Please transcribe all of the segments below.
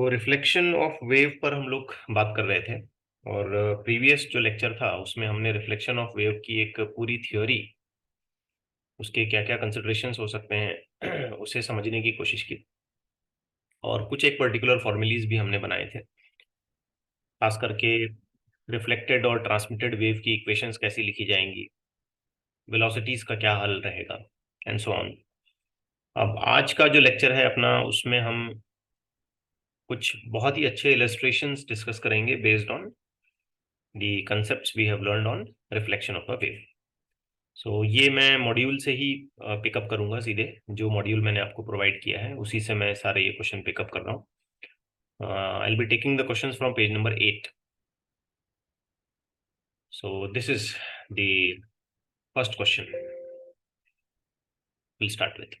Reflection of wave पर हम लोग बात कर रहे थे और प्रीवियस जो लेक्चर था उसमें हमने रिफ्लेक्शन ऑफ वेव की एक पूरी थ्योरी, उसके क्या क्या कंसिडरेशंस हो सकते हैं उसे समझने की कोशिश की और कुछ एक पर्टिकुलर फॉर्मूलीज भी हमने बनाए थे, खास करके रिफ्लेक्टेड और ट्रांसमिटेड वेव की इक्वेशंस कैसी लिखी जाएंगी, वेलोसिटीज का क्या हल रहेगा एंड सो ऑन। अब आज का जो लेक्चर है अपना, उसमें हम कुछ बहुत ही अच्छे इलस्ट्रेशंस डिस्कस करेंगे based on the concepts we have learned on reflection of a wave. ये मैं मॉड्यूल से ही पिकअप करूंगा, सीधे जो मॉड्यूल मैंने आपको प्रोवाइड किया है उसी से मैं सारे ये क्वेश्चन पिकअप कर रहा हूँ। I will be taking the questions from page number 8। This is the first question, will start with.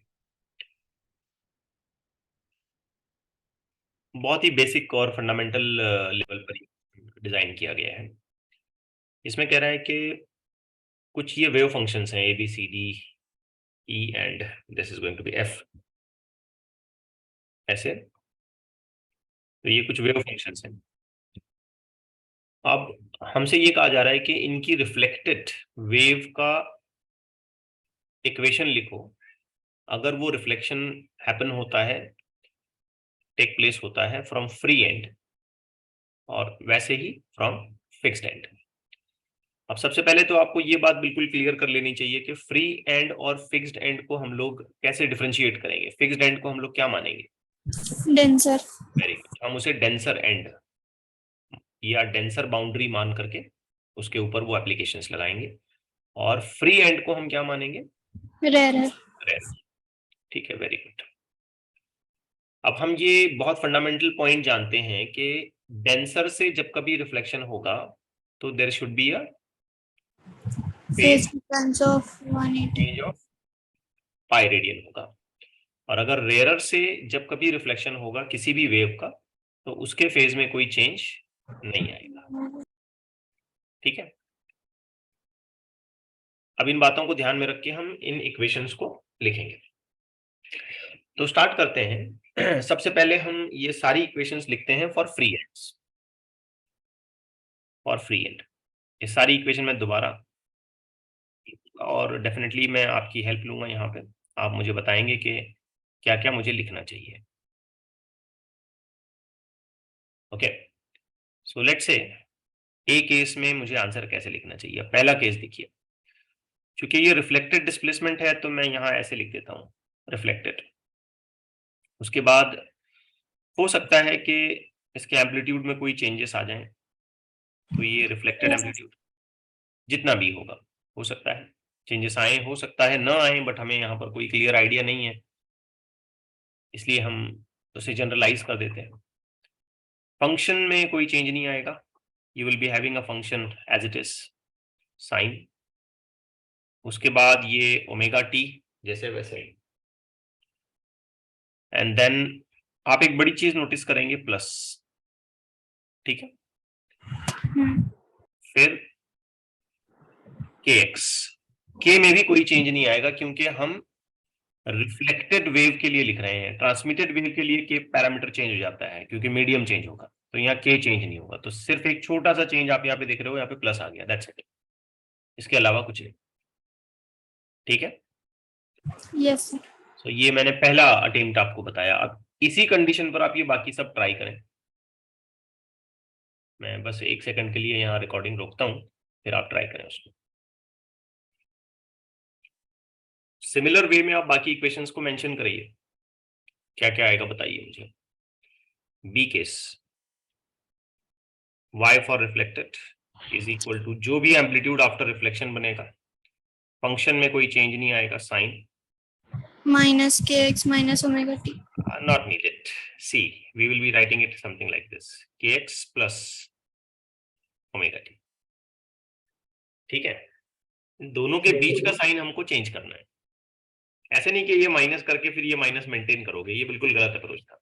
बहुत ही बेसिक और फंडामेंटल लेवल पर डिजाइन किया गया है। इसमें कह रहा है कि कुछ ये वेव फंक्शंस हैं ABCDE and this is going to be F, ऐसे। तो ये कुछ वेव फंक्शंस हैं। अब हमसे ये कहा जा रहा है कि इनकी रिफ्लेक्टेड वेव का इक्वेशन लिखो अगर वो रिफ्लेक्शन हैपन होता है, टेक प्लेस होता है फ्रॉम फ्री एंड और वैसे ही फ्रॉम फिक्स्ड एंड। अब सबसे पहले तो आपको ये बात बिल्कुल क्लियर कर लेनी चाहिए कि फ्री एंड और फिक्स्ड एंड को हम लोग कैसे डिफरेंशिएट करेंगे। फिक्स्ड एंड को हम लोग क्या मानेंगे? डेंसर। वेरी गुड, हम उसे डेंसर एंड या डेंसर बाउंड्री मान करके उसके ऊपर वो एप्लीकेशंस लगाएंगे। और फ्री एंड को हम क्या मानेंगे? रेयर। ठीक है, वेरी गुड। अब हम ये बहुत फंडामेंटल पॉइंट जानते हैं कि डेंसर से जब कभी रिफ्लेक्शन होगा तो there should be a phase difference of 180 change of pi radian होगा। और अगर रेयरर से जब कभी रिफ्लेक्शन होगा किसी भी वेव का तो उसके फेज में कोई चेंज नहीं आएगा। ठीक है, अब इन बातों को ध्यान में रख के हम इन इक्वेशंस को लिखेंगे। तो स्टार्ट करते हैं। सबसे पहले हम ये सारी इक्वेशंस लिखते हैं for free ends. For free and ये सारी इक्वेशन मैं दोबारा, और डेफिनेटली मैं आपकी हेल्प लूंगा यहाँ पे। आप मुझे बताएंगे कि क्या क्या मुझे लिखना चाहिए। Okay, so let's say A case में मुझे आंसर कैसे लिखना चाहिए। पहला केस देखिए, क्योंकि ये रिफ्लेक्टेड डिस्प्लेसमेंट है तो मैं यहाँ ऐसे लिख देता हूँ, रिफ्लेक्टेड। उसके बाद हो सकता है कि इसके एम्पलीट्यूड में कोई चेंजेस आ जाएं, तो ये रिफ्लेक्टेड एम्पलीट्यूड जितना भी होगा, हो सकता है चेंजेस आए, हो सकता है ना आए, बट हमें यहाँ पर कोई क्लियर आइडिया नहीं है, इसलिए हम उसे जनरलाइज कर देते हैं। फंक्शन में कोई चेंज नहीं आएगा, you will be having a function as it is sine. उसके बाद ये ओमेगा टी जैसे वैसे, एंड देन आप एक बड़ी चीज नोटिस करेंगे, प्लस। ठीक है, फिर के एक्स, के में भी कोई चेंज नहीं आएगा क्योंकि हम रिफ्लेक्टेड वेव के लिए लिख रहे हैं। ट्रांसमिटेड वेव के लिए के पैरामीटर चेंज हो जाता है क्योंकि मीडियम चेंज होगा, तो यहाँ के चेंज नहीं होगा। तो सिर्फ एक छोटा सा चेंज आप यहाँ पे देख रहे हो, यहाँ पे प्लस आ गया, दैट्स इट, इसके अलावा कुछ नहीं। ठीक है, यस सर। सो ये मैंने पहला अटेम्प्ट आपको बताया। अब इसी कंडीशन पर आप ये बाकी सब ट्राई करें। मैं बस एक सेकंड के लिए यहाँ रिकॉर्डिंग रोकता हूँ, फिर आप ट्राई करें उसको। सिमिलर वे में आप बाकी इक्वेशंस को मेंशन करिए, क्या क्या आएगा बताइए मुझे। B case, y for reflected is equal to जो भी एम्पलीट्यूड आफ्टर रिफ्लेक्शन बनेगा, फंक्शन में कोई चेंज नहीं आएगा, sine minus k x minus omega t. not needed. See, we will be writing it something like this, kx plus omega t। ठीक है, दोनों के बीच का साइन हमको चेंज करना है। ऐसे नहीं कि ये माइनस करके फिर ये माइनस मेंटेन करोगे, ये बिल्कुल गलत अप्रोच था।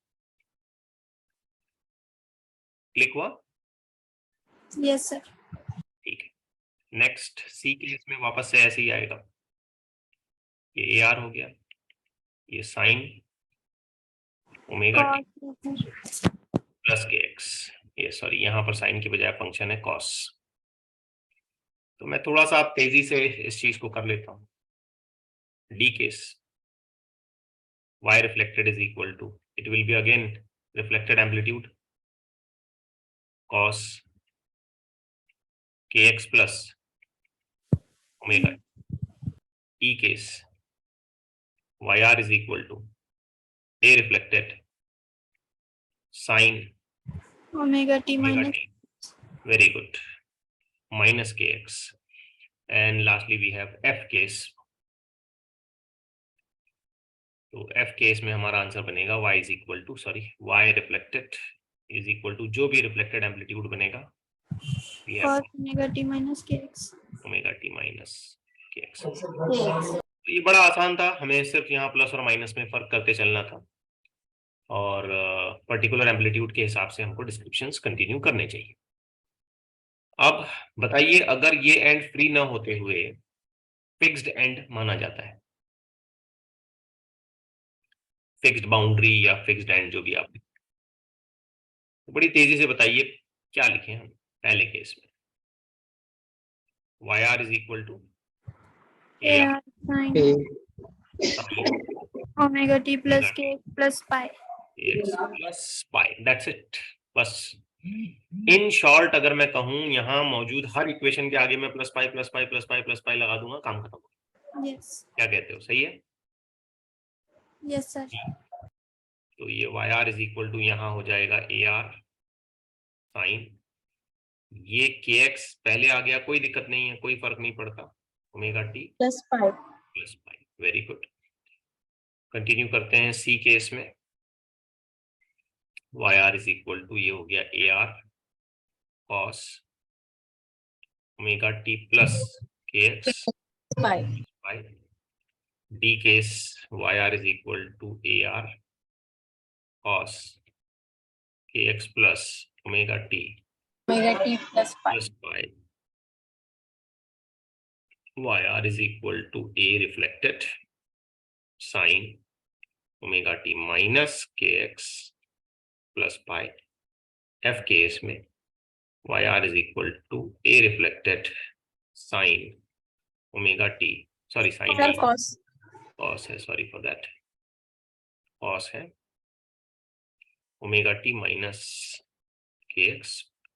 क्लिक हुआ? Yes sir. ठीक है, नेक्स्ट सी केस में वापस से ऐसे ही आएगा, ये ए आर हो गया, ये साइन ओमेगा टी प्लस के एक्स, ये सॉरी यहाँ पर साइन की बजाय फंक्शन है कॉस। तो मैं थोड़ा सा तेजी से इस चीज को कर लेता हूँ। D case y reflected is equal to, it will be again reflected amplitude cos kx plus omega. E case yr is equal to a reflected sin omega t minus. t, very good, minus kx. And lastly we have f case. तो f case में हमारा answer बनेगा y is equal to, sorry, y reflected is equal to जो भी reflected amplitude बनेगा cos omega t minus kx. Omega t minus kx। तो ये बड़ा आसान था, हमें सिर्फ यहाँ प्लस और माइनस में फर्क करते चलना था और पर्टिकुलर एम्पलीट्यूड के हिसाब से हमको डिस्क्रिप्शंस कंटिन्यू करने चाहिए। अब बताइए, अगर ये एंड फ्री ना होते हुए फिक्स्ड एंड माना जाता है, फिक्स्ड बाउंड्री या फिक्स्ड एंड जो भी आप, तो बड़ी तेजी से बताइए क्या लिखे हम पहले केस में। yr is equal to ar sin omega t plus kx plus pi. Plus pi, that's it. बस इन शॉर्ट अगर मैं कहूं, यहाँ मौजूद हर इक्वेशन के आगे मैं plus pi plus pi plus pi plus pi लगा दूंगा, काम खत्म। Yes. क्या कहते हो, सही है? Yes sir. तो ये yr इज इक्वल टू यहाँ हो जाएगा ar साइन, ये kx पहले आ गया, कोई दिक्कत नहीं है, कोई फर्क नहीं पड़ता, omega t Plus pi. Plus pi, very good. Continue करते हैं सी केस में, yr इज इक्वल टू ये हो गया ar cos omega t plus kx Pi. pi। d case yr is equal to ar cos kx plus omega t Omega t plus pi. Plus pi। yr is equal to a reflected sin omega t minus kx plus pi। f case में yr is equal to a reflected sin omega t, sorry sin Cos. cos है, sorry for that, cos है omega t minus kx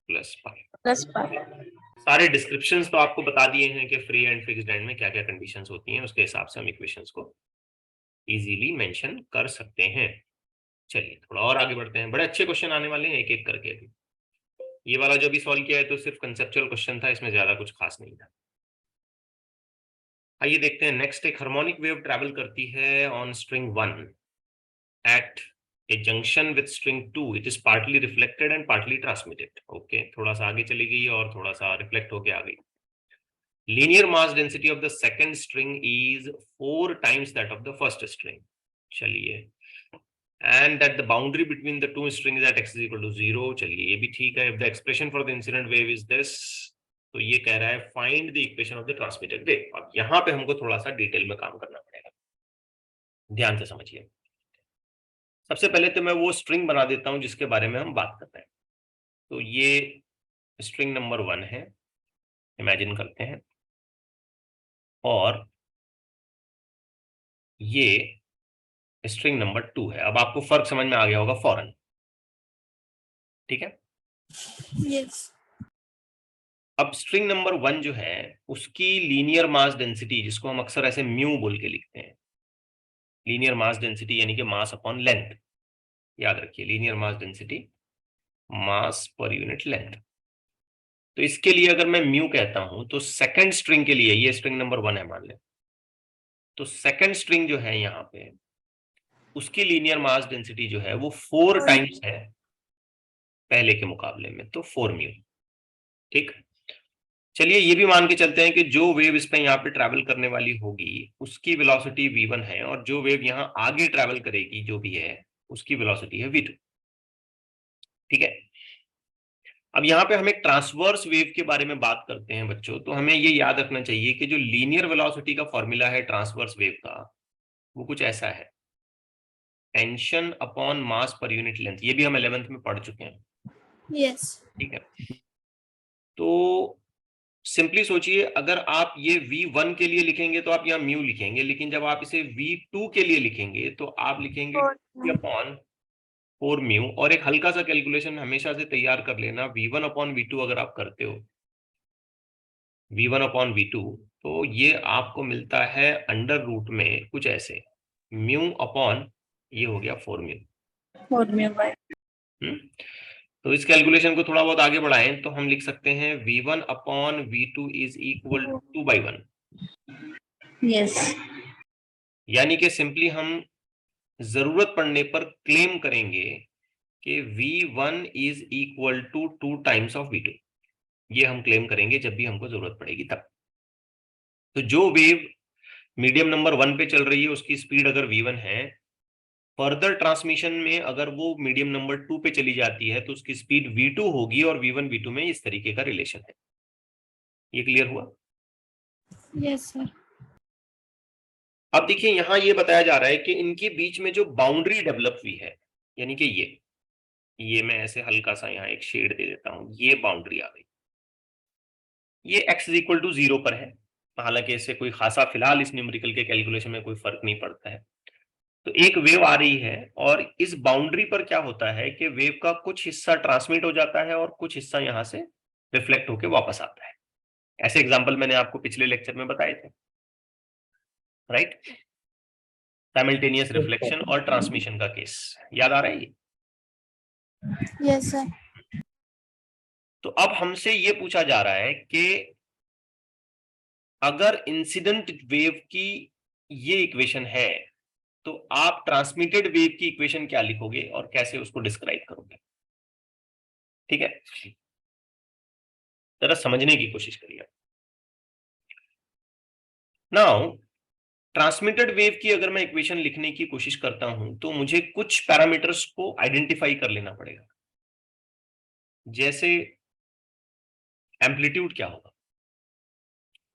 plus pi। Plus pi. सारे descriptions तो आपको बता दिए हैं कि फ्री एंड फिक्स्ड एंड में क्या क्या कंडीशंस होती हैं, उसके हिसाब से हम इक्वेशंस को इजीली मेंशन कर सकते हैं। चलिए थोड़ा और आगे बढ़ते हैं, बड़े अच्छे क्वेश्चन आने वाले हैं एक एक करके। अभी ये वाला जो भी सॉल्व किया है तो सिर्फ कंसेप्चुअल क्वेश्चन था, इसमें ज्यादा कुछ खास नहीं था। आइए देखते हैं नेक्स्ट। एक हार्मोनिक वेव ट्रैवल करती है on string 1 at a junction with string 2, it is partly reflected and partly transmitted. Okay, थोड़ा सा आगे चली गई और थोड़ा सा रिफ्लेक्ट होके आ गई। Linear mass density of the second string is 4 times that of the first string। चलिए, and that the boundary between the two strings at x is equal to 0। चलिए ये भी ठीक है। If the expression for the incident wave is this, तो ये कह रहा है find the equation of the transmitted wave। अब यहाँ पे हमको थोड़ा सा डिटेल में काम करना पड़ेगा, ध्यान से समझिए। सबसे पहले तो मैं वो स्ट्रिंग बना देता हूं जिसके बारे में हम बात कर रहे हैं। तो ये स्ट्रिंग नंबर 1 है, इमेजिन करते हैं, और ये स्ट्रिंग नंबर 2 है। अब आपको फर्क समझ में आ गया होगा फौरन, ठीक है? Yes. अब स्ट्रिंग नंबर 1 जो है उसकी लीनियर मास डेंसिटी, जिसको हम अक्सर ऐसे म्यू बोल के लिखते हैं, लीनियर मास डेंसिटी यानी कि मास अपॉन लेंथ, याद रखिए, linear mass density mass per unit length. तो इसके लिए अगर मैं म्यू कहता हूं तो सेकंड स्ट्रिंग के लिए, ये स्ट्रिंग नंबर 1 है मान लें, तो सेकंड स्ट्रिंग जो है यहाँ पे उसकी लीनियर मास डेंसिटी जो है वो 4 टाइम्स है पहले के मुकाबले में, तो 4 म्यू। ठीक, चलिए ये भी मान के चलते हैं कि जो वेव इस पे यहाँ पे ट्रैवल करने वाली होगी उसकी वेलोसिटी v1 है, और जो वेव यहाँ आगे ट्रैवल करेगी जो भी है उसकी वेलोसिटी है v2। ठीक है, अब यहाँ पे हम एक ट्रांसवर्स वेव के बारे में बात करते हैं बच्चों, तो हमें ये याद रखना चाहिए कि जो लीनियर वेलोसिटी का फॉर्मूला है ट्रांसवर्स वेव का, वो कुछ ऐसा है। Tension upon mass per unit length, ये भी हम 11th में पढ़ चुके हैं। यस। ठीक है, तो सिंपली सोचिए, अगर आप ये V1 के लिए लिखेंगे तो आप यहाँ म्यू लिखेंगे, लेकिन जब आप इसे V2 के लिए लिखेंगे तो आप लिखेंगे T अपॉन 4 म्यू। और एक हल्का सा कैलकुलेशन हमेशा से तैयार कर लेना, V1 अपॉन V2 अगर आप करते हो V1 अपॉन V2, तो ये आपको मिलता है अंडर रूट में कुछ ऐसे, म्यू अपॉन ये हो गया 4 म्यू। 4 mu by. तो इस कैलकुलेशन को थोड़ा बहुत आगे बढ़ाएं तो हम लिख सकते हैं V1 upon V2 is equal 2/1। Yes. यानी कि सिंपली हम जरूरत पड़ने पर क्लेम करेंगे कि V1 is equal to 2 times of V2। ये हम क्लेम करेंगे जब भी हमको जरूरत पड़ेगी तब। तो जो वेव मीडियम नंबर 1 पे चल रही है उसकी स्पीड अगर V1 है, फर्दर ट्रांसमिशन में अगर वो मीडियम नंबर 2 पे चली जाती है तो उसकी स्पीड V2 होगी, और V1 V2 में इस तरीके का रिलेशन है। ये क्लियर हुआ? Yes sir. अब देखिए, यहां ये बताया जा रहा है कि इनके बीच में जो बाउंड्री डेवलप हुई है, यानी कि ये मैं ऐसे हल्का सा यहाँ एक शेड दे देता हूं, ये बाउंड्री आ गई, ये x इज इक्वल टू 0 पर है। हालांकि इससे कोई खासा फिलहाल इस न्यूमेरिकल के कैलकुलेशन में कोई फर्क नहीं पड़ता है। तो एक वेव आ रही है और इस बाउंड्री पर क्या होता है कि वेव का कुछ हिस्सा ट्रांसमिट हो जाता है और कुछ हिस्सा यहां से रिफ्लेक्ट होकर वापस आता है। ऐसे एग्जाम्पल मैंने आपको पिछले लेक्चर में बताए थे, राइट? साइमल्टेनियस रिफ्लेक्शन और ट्रांसमिशन का केस याद आ रहा है? Yes sir. तो अब हमसे ये पूछा जा रहा है कि अगर इंसिडेंट वेव की ये इक्वेशन है तो आप ट्रांसमिटेड वेव की इक्वेशन क्या लिखोगे और कैसे उसको डिस्क्राइब करोगे? ठीक है, जरा समझने की कोशिश करिए। नाउ ट्रांसमिटेड वेव की अगर मैं इक्वेशन लिखने की कोशिश करता हूं तो मुझे कुछ पैरामीटर्स को आइडेंटिफाई कर लेना पड़ेगा। जैसे एम्पलीट्यूड क्या होगा,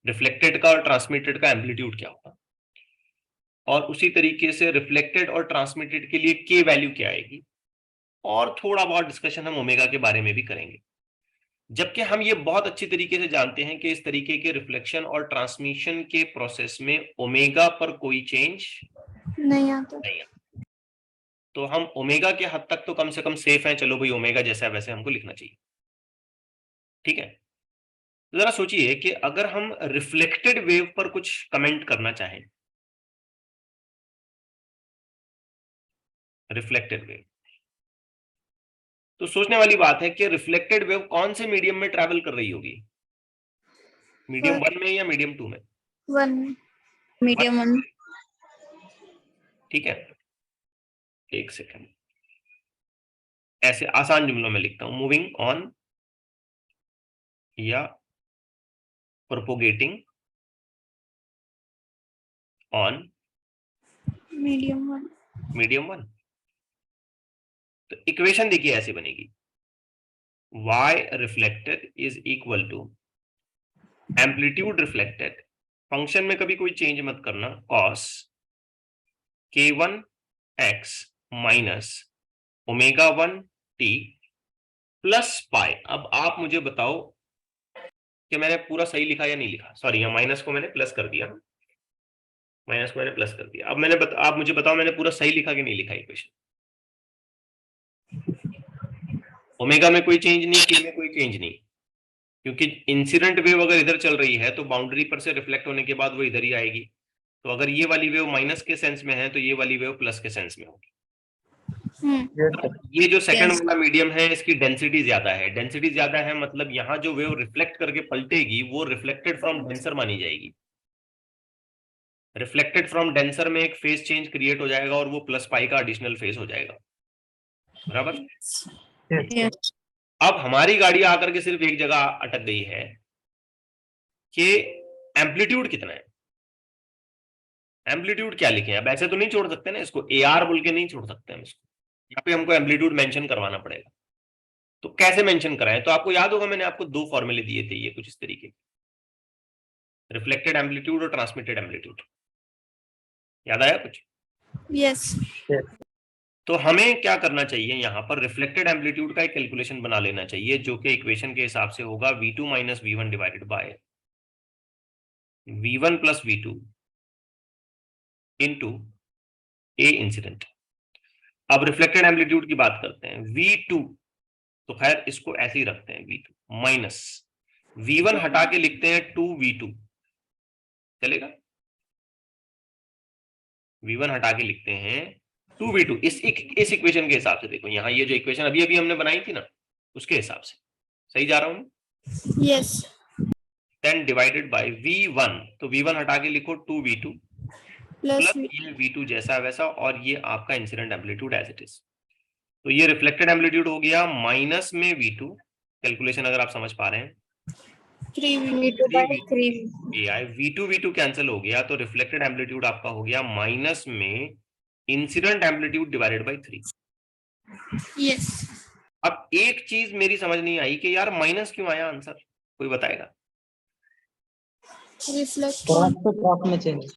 रिफ्लेक्टेड का और ट्रांसमिटेड का एम्पलीट्यूड क्या होगा, और उसी तरीके से रिफ्लेक्टेड और ट्रांसमिटेड के लिए के वैल्यू क्या आएगी, और थोड़ा बहुत डिस्कशन हम ओमेगा के बारे में भी करेंगे। जबकि हम ये बहुत अच्छी तरीके से जानते हैं कि इस तरीके के रिफ्लेक्शन और ट्रांसमिशन के प्रोसेस में ओमेगा पर कोई चेंज नहीं आता। नहीं आता। तो हम ओमेगा के हद तक तो कम से कम सेफ हैं। चलो भाई, ओमेगा जैसा है वैसे हमको लिखना चाहिए। ठीक है, तो जरा सोचिए कि अगर हम रिफ्लेक्टेड वेव पर कुछ कमेंट करना चाहें, रिफ्लेक्टेड वेव, तो सोचने वाली बात है कि रिफ्लेक्टेड वेव कौन से मीडियम में ट्रैवल कर रही होगी, मीडियम 1 में या मीडियम 2 में? 1 मीडियम 1। ठीक है, एक सेकंड, ऐसे आसान जुमलों में लिखता हूं, मूविंग ऑन या प्रोपोगेटिंग ऑन मीडियम 1। मीडियम 1। तो इक्वेशन देखिए ऐसे बनेगी, y reflected is equal to amplitude reflected, function में कभी कोई चेंज मत करना, cos k1 x minus omega 1 t plus pi. अब आप मुझे बताओ कि मैंने पूरा सही लिखा या नहीं लिखा। सॉरी, यहाँ माइनस को मैंने प्लस कर दिया, माइनस को मैंने प्लस कर दिया। अब आप मुझे बताओ मैंने पूरा सही लिखा कि नहीं लिखा इक्वेशन। ओमेगा में कोई चेंज नहीं, के में कोई चेंज नहीं, क्योंकि इंसिडेंट वेव अगर इधर चल रही है तो बाउंड्री पर से रिफ्लेक्ट होने के बाद वो इधर ही आएगी। तो अगर ये वाली वेव माइनस के सेंस में है तो ये वाली वेव प्लस के सेंस में होगी। ये जो सेकंड वाला मीडियम है इसकी डेंसिटी ज्यादा है। डेंसिटी ज्यादा है मतलब यहाँ जो वेव रिफ्लेक्ट करके पलटेगी वो रिफ्लेक्टेड फ्रॉम डेंसर मानी जाएगी। रिफ्लेक्टेड फ्रॉम डेंसर में एक फेज चेंज क्रिएट हो जाएगा और वो प्लस पाई का एडिशनल फेज हो जाएगा, बराबर? यस। अब हमारी गाड़ी आकर के सिर्फ एक जगह अटक गई है कि एम्पलीट्यूड कितना है। एम्पलीट्यूड क्या लिखें? अब ऐसे तो नहीं छोड़ सकते ना इसको, AR बोल के नहीं छोड़ सकते हम इसको, यहाँ पे हमको एम्पलीट्यूड मेंशन करवाना पड़ेगा। तो कैसे मेंशन कराएं? तो आपको याद होगा मैंने आपको 2 फॉर्मूले दिए थे, ये कुछ इस तरीके, रिफ्लेक्टेड एम्पलीट्यूड और ट्रांसमिटेड एम्पलीट्यूड। याद आया कुछ? यस। तो हमें क्या करना चाहिए, यहाँ पर रिफ्लेक्टेड एम्पलीट्यूड का एक कैलकुलेशन बना लेना चाहिए, जो कि इक्वेशन के हिसाब से होगा V2 minus V1 divided by V1 plus V2 into A incident. अब रिफ्लेक्टेड एम्पलीट्यूड की बात करते हैं, V2, तो खैर इसको ऐसे ही रखते हैं, V2 माइनस V1 हटा के लिखते हैं 2V2, चलेगा? V1 हटा के लिखते हैं 2V2 इस इक्वेशन के हिसाब से। देखो यहाँ ये जो इक्वेशन अभी अभी हमने बनाई थी ना, उसके हिसाब से सही जा रहा हूं? यस। 10 डिवाइडेड बाय V1, तो V1 हटा के लिखो 2V2 प्लस ये V2 जैसा वैसा, और ये आपका incident amplitude as it is. तो ये रिफ्लेक्टेड एम्पलीट्यूड हो गया माइनस में V2, कैलकुलेशन अगर आप समझ पा रहे हैं, 3V2 कैंसिल हो गया, तो रिफ्लेक्टेड एम्पलीट्यूड आपका हो गया माइनस में incident amplitude divided by 3। Yes. अब एक चीज मेरी समझ नहीं आई कि यार माइनस क्यों आया आंसर, कोई बताएगा? रिफ्लेक्ट में चेंज।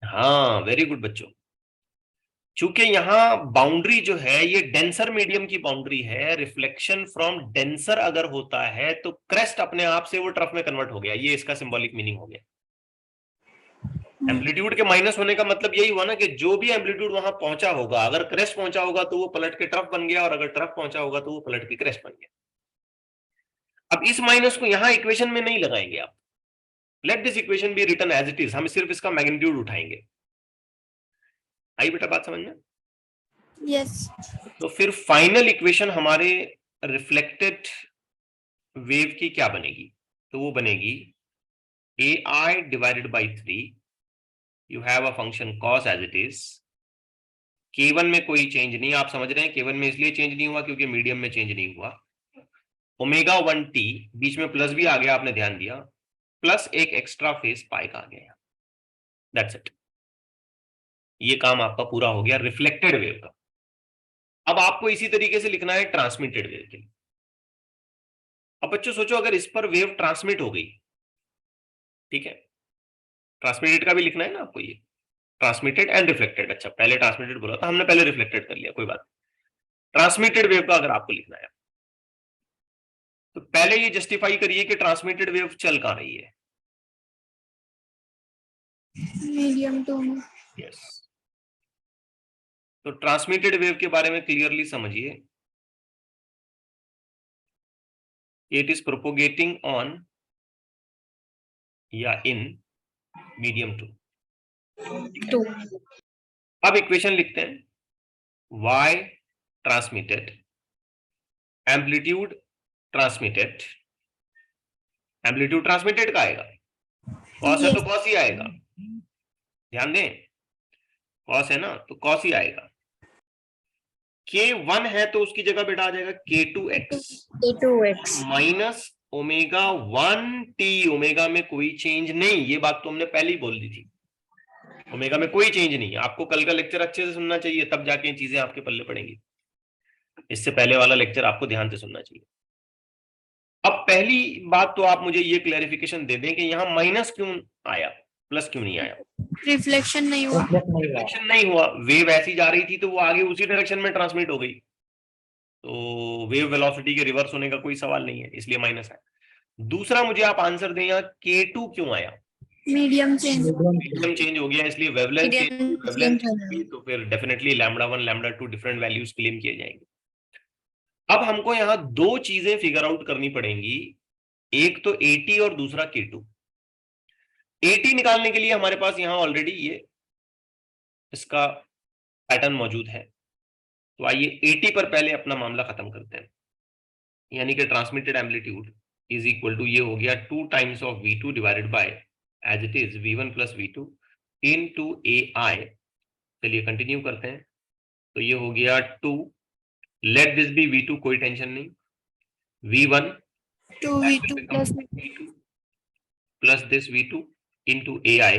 हाँ, वेरी गुड बच्चों। चूंकि यहाँ बाउंड्री जो है ये डेंसर मीडियम की बाउंड्री है, रिफ्लेक्शन फ्रॉम डेंसर अगर होता है तो क्रेस्ट अपने आप से वो ट्रफ में कन्वर्ट हो गया, ये इसका सिंबॉलिक मीनिंग हो गया। एम्पलीट्यूड के माइनस होने का मतलब यही हुआ ना कि जो भी एम्पलीट्यूड वहां पहुंचा होगा, अगर क्रेस्ट पहुंचा होगा तो वो पलट के ट्रफ बन गया, और अगर ट्रफ पहुंचा होगा तो वो पलट के क्रेस्ट बन गया। अब इस माइनस को यहां इक्वेशन में नहीं लगाएंगे आप, let this equation be written as it is, हम सिर्फ इसका मैग्नीट्यूड उठाएंगे। आई बेटा बात समझ में? यस। तो फिर फाइनल इक्वेशन हमारे रिफ्लेक्टेड वेव की क्या बनेगी? तो वो बनेगी AI divided by 3, you have a function cos as it is, K1 में कोई चेंज नहीं, आप समझ रहे हैं K1 में इसलिए चेंज नहीं हुआ क्योंकि मीडियम में चेंज नहीं हुआ, ओमेगा 1t, बीच में प्लस भी आ गया, आपने ध्यान दिया, प्लस एक एक्स्ट्रा फेस पाई का आ गया, दैट्स इट। ये काम आपका पूरा हो गया रिफ्लेक्टेड वेव का। अब आपको इसी तरीके से लिखना है ट्रांसमिटेड वेव के लिए। अब बच्चों सोचो अगर इस पर वेव ट्रांसमिट हो गई, ठीक है, ट्रांसमिटेड का भी लिखना है ना आपको, ये ट्रांसमिटेड एंड रिफ्लेक्टेड। अच्छा, पहले ट्रांसमिटेड बोला था हमने, पहले रिफ्लेक्टेड कर लिया, कोई बात नहीं। ट्रांसमिटेड वेव का अगर आपको लिखना है तो पहले ये जस्टिफाई करिए कि ट्रांसमिटेड वेव चल कहां रही है। मीडियम 2 में। यस, तो ट्रांसमिटेड वेव के बारे में क्लियरली समझिए, इट इज प्रोपोगेटिंग ऑन या इन मीडियम 2। अब इक्वेशन लिखते हैं, y transmitted, amplitude transmitted, amplitude transmitted का आएगा, कॉस है तो कॉस ही आएगा, ध्यान दें, कॉस है ना तो कॉस ही आएगा। K1 है तो उसकी जगह बेटा आ जाएगा K2x minus omega 1t, omega में कोई चेंज नहीं, ये बात तो हमने पहले ही बोल दी थी, ओमेगा में कोई चेंज नहीं है। आपको कल का लेक्चर अच्छे से सुनना चाहिए, तब जाके ये चीजें आपके पल्ले पड़ेंगी, इससे पहले वाला लेक्चर आपको ध्यान से सुनना चाहिए। अब पहली बात तो आप मुझे ये क्लैरिफिकेशन दे दें कि यहाँ माइनस क्यों आया, प्लस क्यों नहीं आया? रिफ्लेक्शन नहीं हुआ। रिफ्लेक्शन नहीं हुआ, वेव ऐसी जा रही थी तो वो आगे उसी डायरेक्शन में ट्रांसमिट हो गई, तो वेव वेलोसिटी के रिवर्स होने का कोई सवाल नहीं है, इसलिए माइनस आया। दूसरा मुझे आप आंसर दें, यहाँ K2 क्यों आया? मीडियम चेंज हो गया, इसलिए वेवलेंथ चेंज, तो फिर डेफिनेटली λ1 λ2 डिफरेंट वैल्यूज क्लेम किए जाएंगे। अब हमको यहाँ दो चीजें फिगर आउट करनी पड़ेंगी, एक तो AT और दूसरा K2। AT निकालने के लिए हमारे पास यहाँ ऑलरेडी ये इसका पैटर्न मौजूद है, तो आइए AT पर पहले अपना मामला खत्म करते हैं, यानी कि transmitted amplitude is equal to, ये हो गया 2 times of V2 divided by as it is V1 plus V2 into AI। चलिए कंटिन्यू करते हैं, तो ये हो गया 2, लेट दिस बी V2, कोई टेंशन नहीं, V1 2V2 plus this V2 into AI।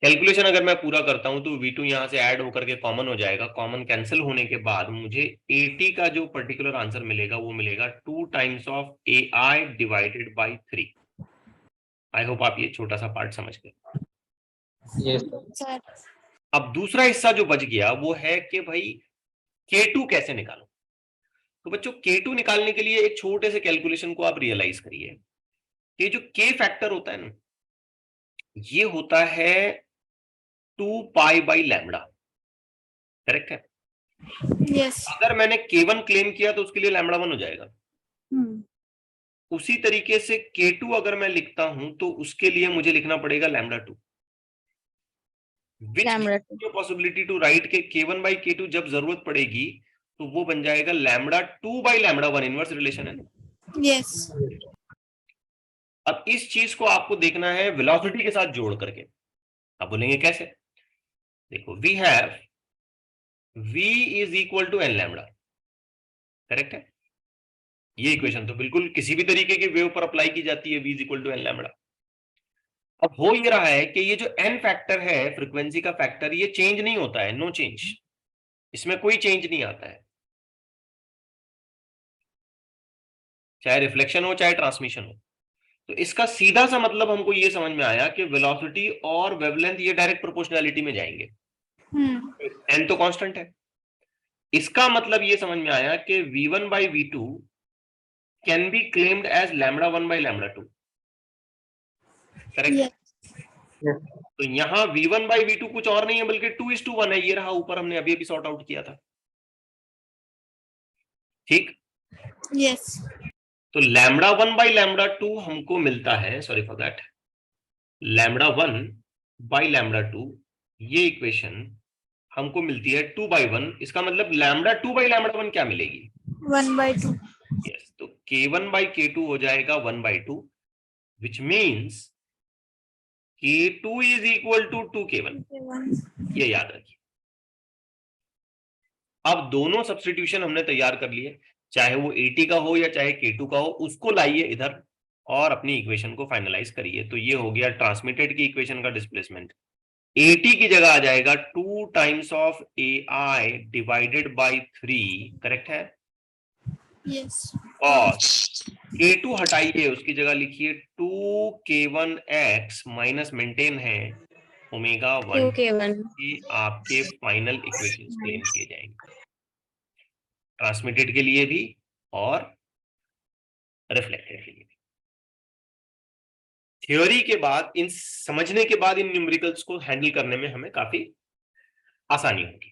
Calculation अगर मैं पूरा करता हूं तो V2 यहां से ऐड होकर के कॉमन हो जाएगा, कॉमन कैंसिल होने के बाद मुझे AT का जो पर्टिकुलर आंसर मिलेगा वो मिलेगा 2 times of AI divided by 3। I hope आप ये छोटा सा पार्ट समझ गए। सर। अब दूसरा हिस्सा जो बच गया वो है कि भाई K2 कैसे निकालूं? तो बच्चों K2 निकालने के लिए एक छोटे से कैलकुलेशन को आप रियलाइज करिए। ये जो K फैक्टर होता है ना, ये होता है 2 पाई बाई लैम्बडा, करेक्ट है? यस। अगर मैंने K1 क्लेम किया तो उसके लिए लैम्बडा 1 हो जाएगा। उसी तरीके से K2 अगर मैं लिखता हूं तो उसके लिए मुझे लिखना पड़ेगा lambda 2, which possibility to write के K1 बाई K2 जब जरूरत पड़ेगी तो वो बन जाएगा lambda 2 by lambda 1, inverse relation है ना। यस। अब इस चीज को आपको देखना है वेलोसिटी के साथ जोड़ करके। आप बोलेंगे कैसे? देखो, we have v is equal to n lambda, correct है? ये इक्वेशन तो बिल्कुल किसी भी तरीके के वेव पर अप्लाई की जाती है, v is equal to n lambda. अब हो ये रहा है कि ये जो n फैक्टर है, फ्रीक्वेंसी का फैक्टर, ये चेंज नहीं होता है, नो चेंज, इसमें कोई चेंज नहीं आता है, चाहे रिफ्लेक्शन हो चाहे ट्रांसमिशन हो। तो इसका सीधा सा मतलब हमको ये समझ में आया कि वेलोसिटी और वेवलेंथ ये डायरेक्ट प्रोपोर्शनैलिटी में जाएंगे। n तो कांस्टेंट है, इसका मतलब ये समझ में आया कि v1 by v2 can be claimed as lambda 1 by lambda 2, correct? तो यहां v1 बाई v2 कुछ और नहीं है बल्कि 2:1 है, ये रहा ऊपर हमने अभी अभी सॉर्ट आउट किया था, ठीक? यस। तो लैम्बडा 1 बाई लैम्बडा 2 हमको मिलता है, sorry for that, lambda 1 by lambda 2, ये इक्वेशन हमको मिलती है 2/1, इसका मतलब लैम्बडा 2 बाई लैम्बडा 1 क्या मिलेगी? 1/2। यस, तो K1 बाई K2 हो जाएगा 1/2, which means K2 is equal to 2K1, ये याद रखिए। अब दोनों सब्स्टिट्यूशन हमने तैयार कर लिए, चाहे वो 80 का हो या चाहे K2 का हो, उसको लाइए इधर और अपनी इक्वेशन को फाइनलाइज करिए। तो ये हो गया ट्रांसमिटेड की इक्वेशन का डिस्प्लेसमेंट, 80 की जगह आ जाएगा 2 times of AI divided by 3, correct है? यस। और K2 हटाइए, उसकी जगह लिखिए 2K1x माइनस मेंटेन है ओमेगा 1, 2K1। ये आपके फाइनल इक्वेशंस क्लेम किए जाएंगे, ट्रांसमिटेड के लिए भी और रिफ्लेक्टेड के लिए भी। थ्योरी के बाद, इन समझने के बाद, इन न्यूमेरिकल्स को हैंडल करने में हमें काफी आसानी होगी।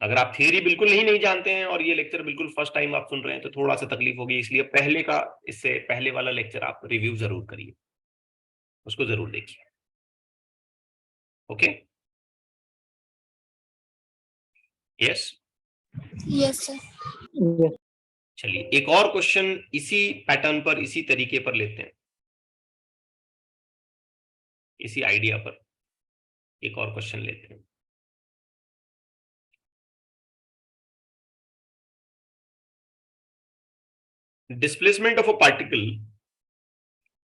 अगर आप थियरी बिल्कुल नहीं जानते हैं और ये लेक्चर बिल्कुल फर्स्ट टाइम आप सुन रहे हैं तो थोड़ा सा तकलीफ होगी, इसलिए पहले का, इससे पहले वाला लेक्चर आप रिव्यू जरूर करिए, उसको जरूर देखिए, ओके? यस। Yes sir. चलिए एक और क्वेश्चन इसी पैटर्न पर, इसी तरीके पर लेते हैं, इसी आइडिया पर एक और क्वेश्चन लेते हैं। Displacement of a particle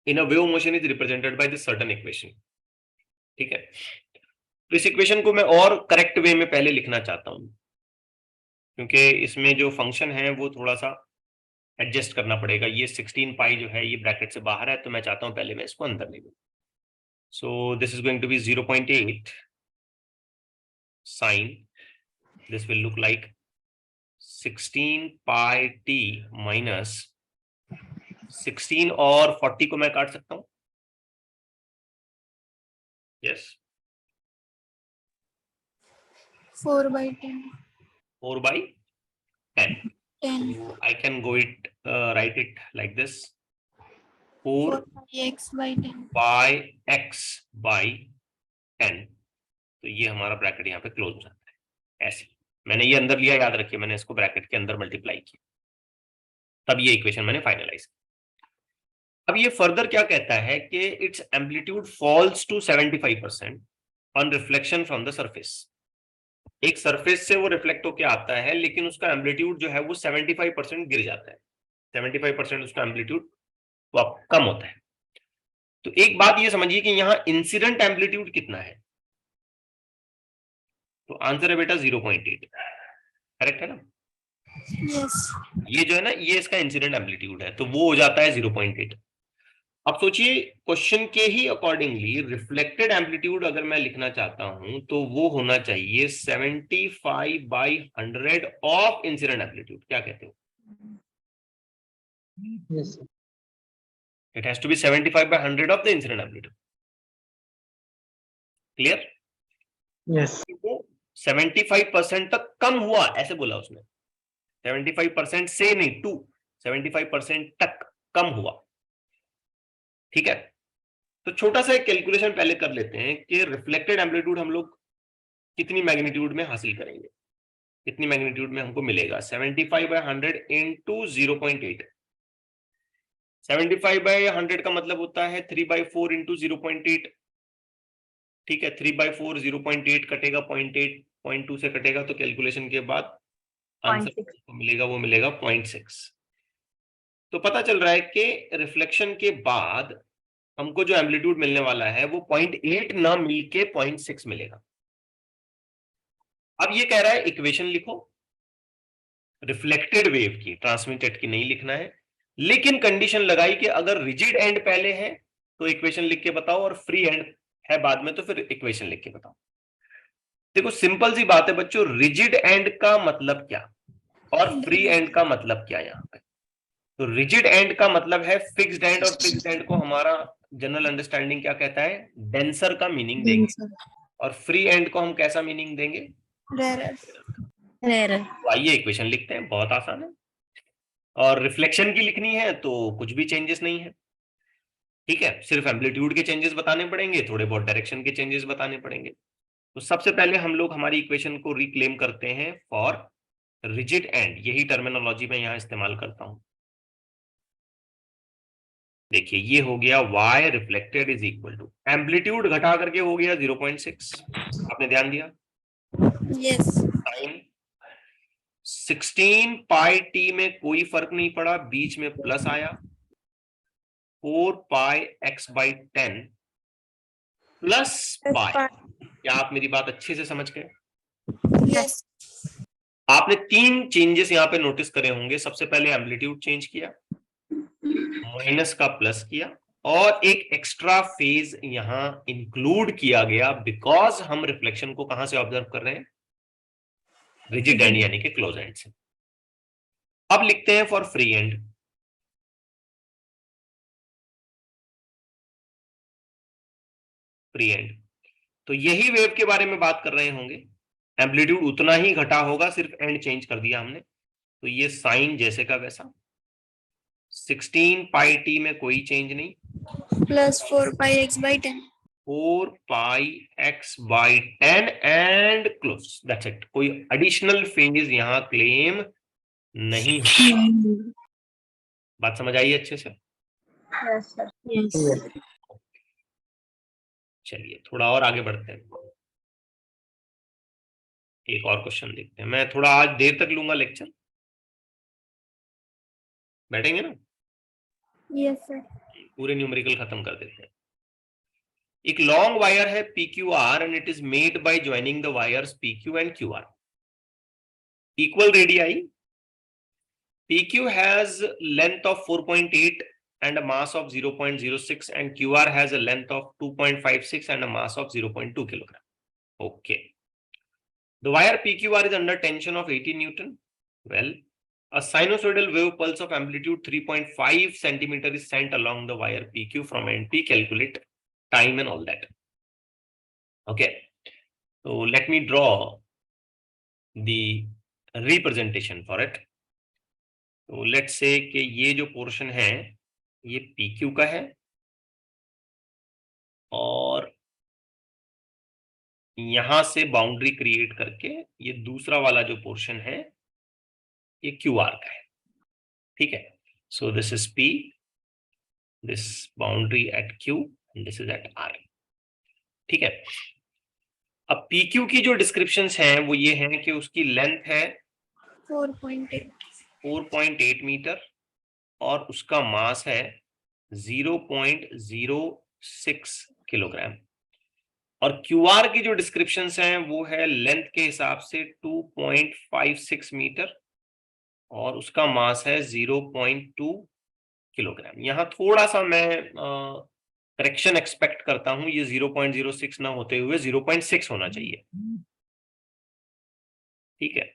in a wave motion is represented by this certain equation, ठीक है? तो इस इक्वेशन को मैं और करेक्ट वे में पहले लिखना चाहता हूं, क्योंकि इसमें जो फंक्शन है वो थोड़ा सा एडजस्ट करना पड़ेगा। ये 16 पाई जो है ये ब्रैकेट से बाहर है, तो मैं चाहता हूं पहले मैं इसको अंदर ले लूं। So this is going to be 0.8 sine, this will look like 16 pi t minus 16 और 40 को मैं काट सकता हूं, yes? 4/10। 4/10, 10। I can go it write it like this, 4 4x/10। by x by 10, तो ये हमारा ब्रैकेट यहाँ पे क्लोज हो जाता है। ऐसे मैंने ये अंदर लिया, याद रखिए मैंने इसको ब्रैकेट के अंदर मल्टीप्लाई किया, तब ये इक्वेशन मैंने फाइनलाइज की। अब ये फर्दर क्या कहता है कि it's amplitude falls to 75% on reflection from the surface. एक सरफेस से वो रिफ्लेक्ट होकर आता है, लेकिन उसका एम्पलीट्यूड जो है वो 75% गिर जाता है, 75% उसका एम्पलीट्यूड वो कम होता है। तो एक बात ये समझिए कि यहाँ इंसिडेंट एम्पलीट्यूड कितना है, तो आंसर है बेटा 0.8, करेक्ट है ना? यस। ये जो है ना, ये इसका इंसिडेंट एम्पलीट्यूड है, तो वो हो जाता है 0.8। अब सोचिए क्वेश्चन के ही अकॉर्डिंगली रिफ्लेक्टेड एम्पलीट्यूड अगर मैं लिखना चाहता हूं तो वो होना चाहिए 75/100 ऑफ इंसिडेंट एम्पलीट्यूड। क्या कहते हो? Yes, sir. It has to be 75/100 of the incident amplitude. Clear? Yes. वो 75% तक कम हुआ ऐसे बोला उसने, 75% से नहीं, टू 75% तक कम हुआ। ठीक है, तो छोटा सा एक कैलकुलेशन पहले कर लेते हैं कि रिफ्लेक्टेड एम्पलीट्यूड हम लोग कितनी मैग्नीट्यूड में हासिल करेंगे, कितनी मैग्नीट्यूड में हमको मिलेगा। 75/100 इंटू 0.8। 75/100 का मतलब होता है 3/4 इंटू 0.8। ठीक है, 3/4 0.8 कटेगा 0.8, 0.2 से कटेगा तो कैलकुलेशन के बाद आंसर मिलेगा, वो मिलेगा 0.6। तो पता चल रहा है कि रिफ्लेक्शन के बाद हमको जो एम्पलीट्यूड मिलने वाला है वो 0.8 ना मिलके 0.6 मिलेगा। अब ये कह रहा है इक्वेशन लिखो, रिफ्लेक्टेड वेव की, ट्रांसमिटेड की नहीं लिखना है, लेकिन कंडीशन लगाई कि अगर रिजिड एंड पहले है तो इक्वेशन लिख के बताओ और फ्री एंड है बाद में तो फिर इक्वेशन लिख के बताओ। देखो सिंपल सी बात है बच्चों, रिजिड एंड का मतलब क्या और फ्री एंड का मतलब क्या यहां पे। तो रिजिड एंड का मतलब है फिक्स्ड एंड, और फिक्स्ड एंड को हमारा जनरल अंडरस्टैंडिंग क्या कहता है, डेंसर का मीनिंग देंगे, और फ्री एंड को हम कैसा मीनिंग देंगे, रेयर। तो आइए इक्वेशन लिखते हैं, बहुत आसान है। और रिफ्लेक्शन की लिखनी है तो कुछ भी चेंजेस नहीं है। ठीक है, सिर्फ एम्पलीट्यूड के चेंजेस बताने पड़ेंगे, थोड़े बहुत डायरेक्शन के चेंजेस बताने पड़ेंगे। तो सबसे पहले हम लोग हमारी इक्वेशन को रिक्लेम करते हैं फॉर रिजिड एंड, यही टर्मिनोलॉजी मैं यहां इस्तेमाल करता हूं। देखिए ये हो गया y reflected is equal to, amplitude घटा करके हो गया 0.6, आपने ध्यान दिया, यस। साइन 16 पाई टी में कोई फर्क नहीं पड़ा, बीच में प्लस आया, 4 पाई x/10 प्लस पाई। क्या आप मेरी बात अच्छे से समझ गए? यस। आपने तीन चेंजेस यहां पे नोटिस करे होंगे। सबसे पहले एम्पलीट्यूड चेंज किया, माइनस का प्लस किया, और एक एक्स्ट्रा फेज यहां इंक्लूड किया गया बिकॉज हम रिफ्लेक्शन को कहां से ऑब्जर्व कर रहे हैं, रिजिड एंड यानी कि क्लोज एंड से। अब लिखते हैं for free and, free and तो यही वेव के बारे में बात कर रहे होंगे, एम्पलीट्यूड उतना ही घटा होगा, सिर्फ एंड चेंज कर दिया हमने। तो ये साइन जैसे का वैसा, 16 पाई टी में कोई चेंज नहीं, plus 4πx/10। 4 pi x/10 and close, that's it. कोई एडिशनल फेज यहां क्लेम नहीं हो। बात समझ आई अच्छे से? Yes sir. यस। चलिए थोड़ा और आगे बढ़ते हैं, एक और क्वेश्चन देखते हैं। मैं थोड़ा आज देर तक लूंगा लेक्चर, बैठेंगे ना? Yes sir. पूरे न्यूमेरिकल खत्म कर देते हैं। एक लॉन्ग वायर है PQR and it is made by joining the wires PQ and QR, equal radii. PQ has length of 4.8 and a mass of 0.06 and QR has a length of 2.56 and a mass of 0.2 kilogram. Okay. The wire PQR is under tension of 80 Newton. Well, a sinusoidal wave pulse of amplitude 3.5 centimeter is sent along the wire PQ from NP. Calculate time and all that. Okay. So let me draw the representation for it. तो let's say कि ये जो portion है ये PQ का है, और यहां से बाउंड्री क्रिएट करके ये दूसरा वाला जो पोर्शन है ये QR का है। ठीक है, so this is P, this boundary at Q and this is at R। ठीक है, अब PQ की जो डिस्क्रिप्शंस हैं वो ये हैं कि उसकी लेंथ है 4.8 मीटर और उसका मास है 0.06 किलोग्राम, और QR की जो डिस्क्रिप्शंस हैं वो है लेंथ के हिसाब से 2.56 मीटर और उसका मास है 0.2 किलोग्राम। यहां थोड़ा सा मैं करेक्शन एक्सपेक्ट करता हूं, ये 0.06 ना होते हुए 0.6 होना चाहिए। ठीक है,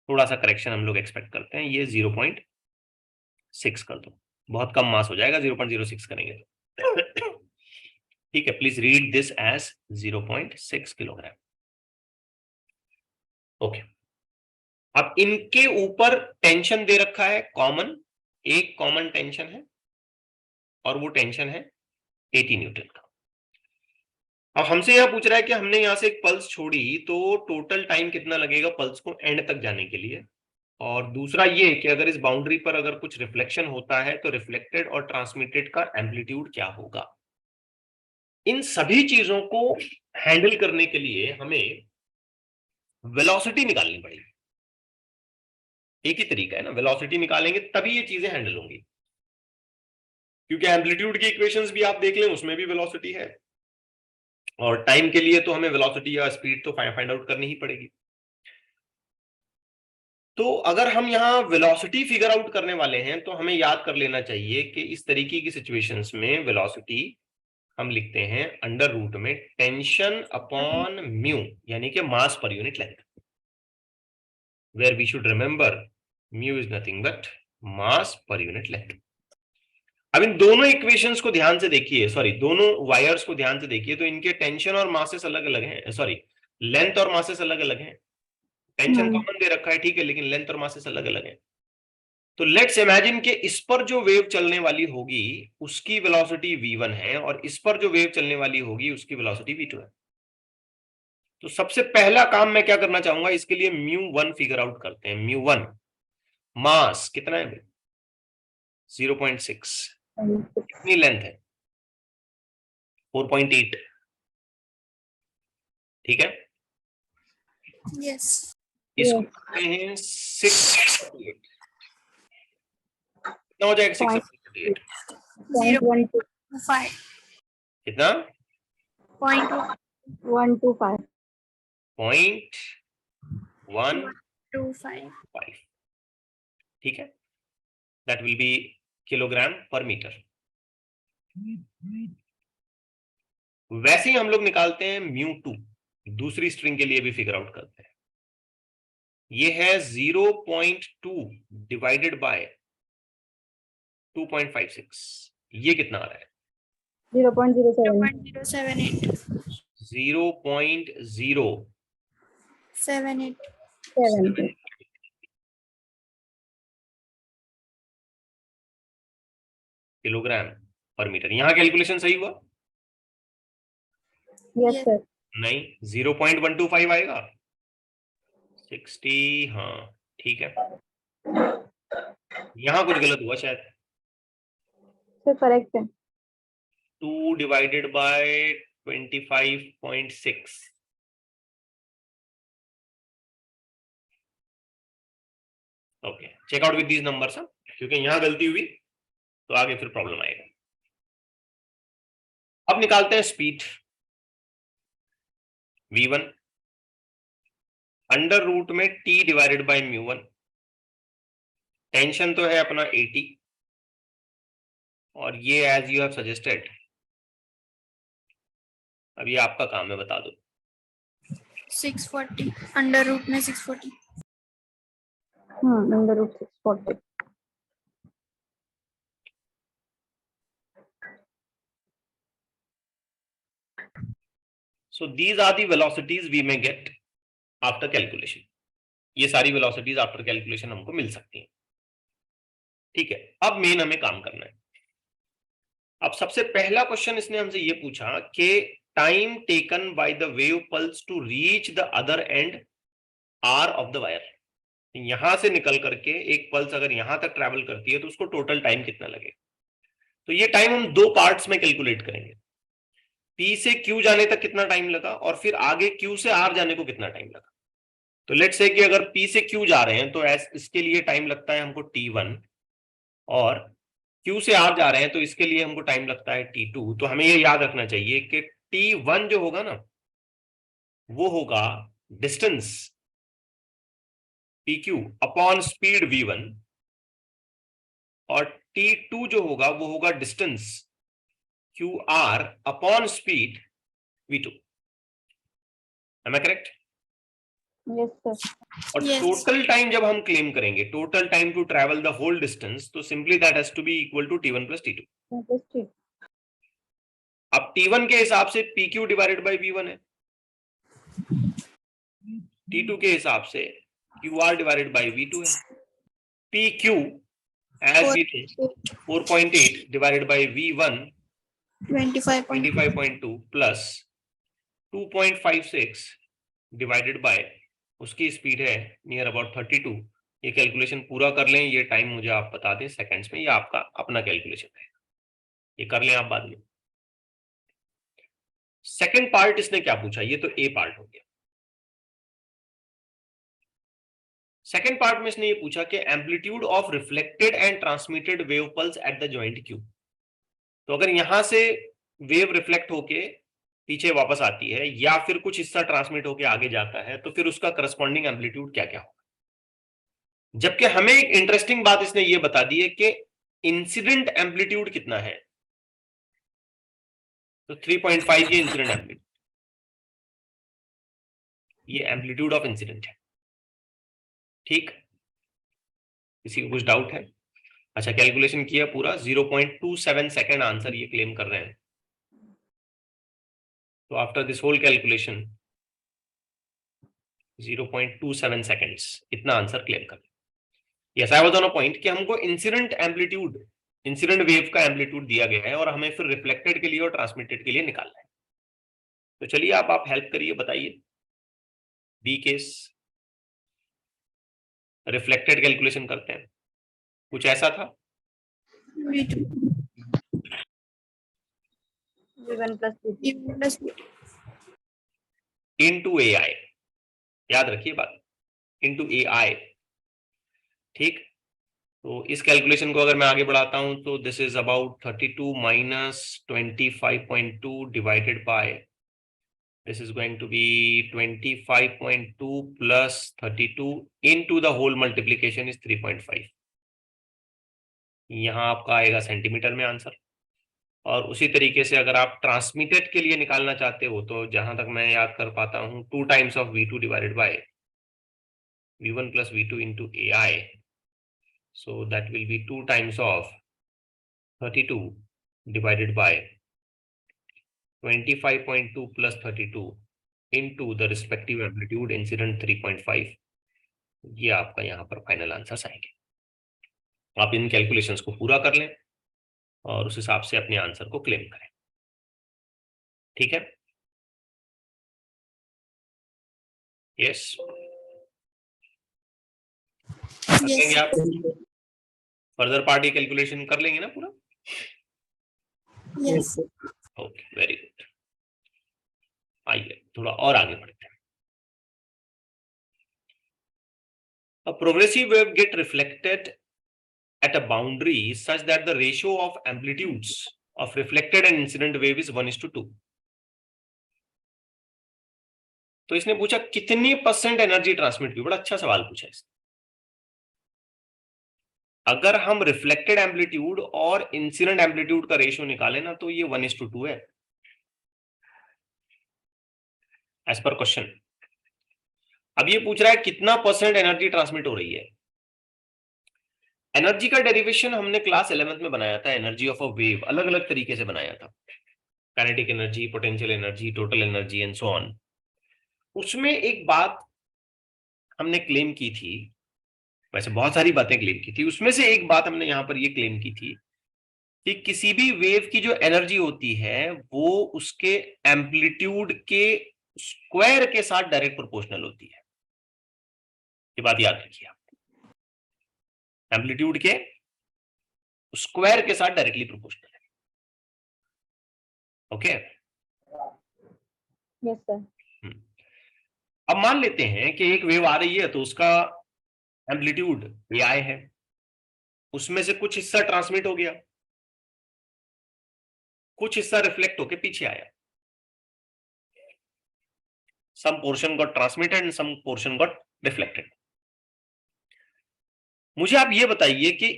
थोड़ा सा करेक्शन हम लोग एक्सपेक्ट करते हैं, ये 0.6 कर दो, बहुत कम मास हो जाएगा 0.06 करेंगे तो। ठीक है, please read this as 0.6 kilogram. Okay, अब इनके ऊपर टेंशन दे रखा है कॉमन, एक कॉमन टेंशन है और वो टेंशन है 80 न्यूटन का। अब हमसे यहां पूछ रहा है कि हमने यहां से एक पल्स छोड़ी तो टोटल टाइम कितना लगेगा पल्स को एंड तक जाने के लिए, और दूसरा ये कि अगर इस बाउंड्री पर अगर कुछ रिफ्लेक्शन होता है तो रिफ्लेक्टेड और ट्रांसमिटेड का एम्पलीट्यूड क्या होगा। इन सभी चीजों को हैंडल करने के लिए हमें वेलोसिटी निकालनी पड़ेगी। एक ही तरीका है ना, वेलोसिटी निकालेंगे तभी ये चीजें हैंडल होंगी, क्योंकि एम्पलीट्यूड की इक्वेशंस भी आप देख लें, उसमें भी वेलोसिटी है, और टाइम के लिए तो हमें वेलोसिटी या स्पीड तो फाइंड आउट करनी ही पड़ेगी। तो अगर हम यहाँ वेलोसिटी फिगर आउट करने वाले हैं तो हमें याद कर लेना चाहिए कि इस तरीके की सिचुएशंस में वेलोसिटी हम लिखते हैं अंडर रूट में टेंशन अपॉन म्यू, यानी कि mass per unit length, where we should remember mu is nothing but mass per unit length. अब इन दोनों इक्वेशंस को ध्यान से देखिए, सॉरी दोनों वायर्स को ध्यान से देखिए, तो इनके टेंशन और मासेस अलग अलग हैं, सॉरी लेंथ और मासेस अलग अलग हैं। टेंशन कॉमन दे रखा है, ठीक है, लेकिन लेंथ और मासेस अलग अलग हैं। तो लेट्स इमेजिन कि इस पर जो वेव चलने वाली होगी उसकी वेलोसिटी v1 है और इस पर जो वेव चलने वाली होगी उसकी वेलोसिटी v2 है। तो सबसे पहला काम मैं क्या करना चाहूंगा, इसके लिए μ1 फिगर आउट करते हैं। μ1 मास कितना है, 0.6, कितनी लेंथ है, 4.8, ठीक है। Yes. इसको करते हैं 648, कितना हो जाएगा 648, 0.15. कितना 0.125. 0.125, ठीक है, दैट विल बी किलोग्राम पर मीटर। वैसे ही हम लोग निकालते हैं μ2, दूसरी स्ट्रिंग के लिए भी फिगर आउट करते हैं। ये है 0.2 डिवाइडेड बाय 2.56, ये कितना आ रहा है 0.078. 0.078 किलोग्राम पर मीटर। यहां कैलकुलेशन सही हुआ? Yes, sir. नहीं, 0.125 आएगा 60, हाँ ठीक है, यहां कुछ गलत हुआ शायद। Sir, correct है. 2 divided by 25.6, okay, check out with these numbers, क्योंकि यहां गलती हुई तो आगे फिर प्रॉब्लम आएगा। अब निकालते हैं स्पीड v1 अंडर रूट में t डिवाइडेड बाय μ1, टेंशन तो है अपना 80 और ये एज यू हैव सजेस्टेड, अब ये आपका काम है, बता दो। 640. अंडर रूट में 640. Under root 640. So these are the velocities we may get after calculation. ये सारी velocities after calculation हमको मिल सकती हैं, ठीक है। अब मेन हमें काम करना है। अब सबसे पहला क्वेश्चन इसने हमसे ये पूछा कि time taken by the wave pulse to reach the other end or of the wire. यहां से निकल करके एक पल्स अगर यहां तक ट्रेवल करती है तो उसको टोटल टाइम कितना लगेगा। तो ये टाइम हम दो पार्ट्स में कैलकुलेट करेंगे, P से Q जाने तक कितना टाइम लगा और फिर आगे Q से R जाने को कितना टाइम लगा। तो लेट्स से कि अगर P से Q जा रहे हैं तो इसके लिए टाइम लगता है हमको T1, और Q से R जा रहे हैं तो इसके लिए हमको टाइम लगता है T2। तो हमें ये याद रखना चाहिए कि T1 जो होगा ना वो होगा distance PQ upon speed V1, और T2 जो होगा वो होगा distance QR upon speed V2। Am I correct? Yes, sir. और Yes. टोटल टाइम जब हम क्लेम करेंगे, total time to travel the whole distance, तो simply that has to be equal to T1 plus T2। Plus T. अब T1 के हिसाब से PQ divided by V1 है, T2 के हिसाब से QR डिवाइडेड बाय V2 है। PQ as we know 4.8 divided by V1 25.2 plus 2.56 divided by उसकी स्पीड है नियर अबाउट 32। ये कैलकुलेशन पूरा कर लें, ये टाइम मुझे आप बता दें सेकंड्स में, ये आपका अपना कैलकुलेशन है, ये कर लें आप बाद में। सेकंड पार्ट इसने क्या पूछा, ये तो ए पार्ट हो गया। सेकंड पार्ट में इसने ये पूछा कि amplitude of reflected and transmitted wave pulse at the joint Q. तो अगर यहां से वेव रिफ्लेक्ट होके पीछे वापस आती है या फिर कुछ हिस्सा ट्रांसमिट होके आगे जाता है, तो फिर उसका करस्पॉन्डिंग एम्पलीट्यूड क्या क्या होगा। जबकि हमें एक इंटरेस्टिंग बात इसने ये बता दी है कि इंसिडेंट एम्पलीट्यूड कितना है, तो 3.5 ये इंसिडेंट एम्पलीट्यूड, ये एम्पलीट्यूड ऑफ इंसिडेंट है। ठीक, किसी को कुछ डाउट है? अच्छा, कैलकुलेशन किया पूरा, 0.27 सेकेंड आंसर ये क्लेम कर रहे हैं। तो after this whole calculation 0.27 seconds, इतना आंसर क्लेम कर। Yes, I was on a point कि हमको इंसिडेंट एम्पलीट्यूड, इंसिडेंट वेव का एम्पलीट्यूड दिया गया है और हमें फिर रिफ्लेक्टेड के लिए और ट्रांसमिटेड के लिए निकालना है। तो चलिए आप हेल्प करिए, बताइए बी केस रिफ्लेक्टेड कैलकुलेशन करते हैं। कुछ ऐसा था, V1 plus V2 into AI, याद रखिए बात, इनटू AI। ठीक, तो इस कैलकुलेशन को अगर मैं आगे बढ़ाता हूं तो this is about 32 minus 25.2 divided by, this is going to be 25.2 plus 32 into the whole multiplication is 3.5। यहां आपका आएगा सेंटीमीटर में आंसर। और उसी तरीके से अगर आप ट्रांसमिटेड के लिए निकालना चाहते हो तो जहां तक मैं याद कर पाता हूं 2 times of V2 divided by V1 plus V2 into AI, so that will be 2 times of 32 divided by 25.2 plus 32 into the respective amplitude incident 3.5। ये आपका यहाँ पर फाइनल आंसर्स आएंगे। आप इन कैलकुलेशंस को पूरा कर लें और उस हिसाब से अपने आंसर को क्लेम करें। ठीक है, यस, कर लेंगे आप फर्दर पार्टी कैलकुलेशन कर लेंगे ना पूरा? Yes. Okay, very good. आइए थोड़ा और आगे बढ़ते हैं। A progressive wave get reflected at a boundary such that the ratio of amplitudes of reflected and incident wave is 1:2। तो इसने पूछा कितनी % एनर्जी ट्रांसमिट की। बड़ा अच्छा सवाल पूछा इसने। अगर हम रिफ्लेक्टेड एम्पलीट्यूड और इंसिडेंट एम्पलीट्यूड का रेशियो निकालें ना तो ये 1:2 है एज पर क्वेश्चन। अब ये पूछ रहा है कितना % एनर्जी ट्रांसमिट हो रही है। एनर्जी का डेरिवेशन हमने क्लास 11th में बनाया था, एनर्जी ऑफ अ वेव अलग अलग तरीके से बनाया था, kinetic energy, potential energy, total energy and so on. उसमें एक बात हमने क्लेम की थी, वैसे बहुत सारी बातें क्लेम की थी, उसमें से एक बात हमने यहां पर ये क्लेम की थी कि किसी भी वेव की जो एनर्जी होती है वो उसके एम्पलीट्यूड के स्क्वायर के साथ डायरेक्ट प्रोपोर्शनल होती है। ये बात याद रखिए आप, एम्पलीट्यूड के स्क्वायर के साथ डायरेक्टली प्रोपोर्शनल है। Okay, Yes, sir. अब मान लेते हैं कि एक वेव आ रही है तो उसका एम्पलीट्यूड AI है, उसमें से कुछ हिस्सा ट्रांसमिट हो गया, कुछ हिस्सा रिफ्लेक्ट होके पीछे आया, some portion got transmitted and some portion got reflected। मुझे आप ये बताइए कि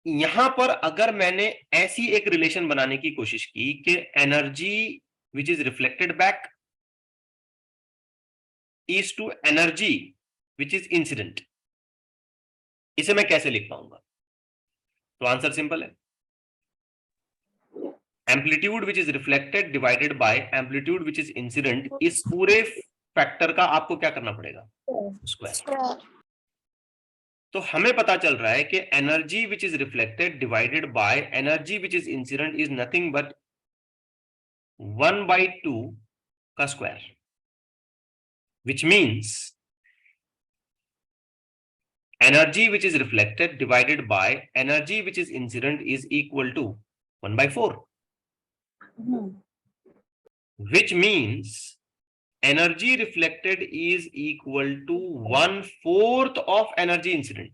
यहां पर अगर मैंने ऐसी एक रिलेशन बनाने की कोशिश की कि energy which is reflected back is to energy which is incident, इसे मैं कैसे लिख पाऊंगा? तो आंसर सिंपल है, amplitude which is reflected divided by amplitude which is incident, इस पूरे फैक्टर का आपको क्या करना पड़ेगा? स्क्वायर। तो हमें पता चल रहा है कि energy which is reflected divided by energy which is incident is nothing but 1/2 का square, which means energy which is reflected divided by energy which is incident is equal to 1/4, which means energy reflected is equal to 1/4 of energy incident.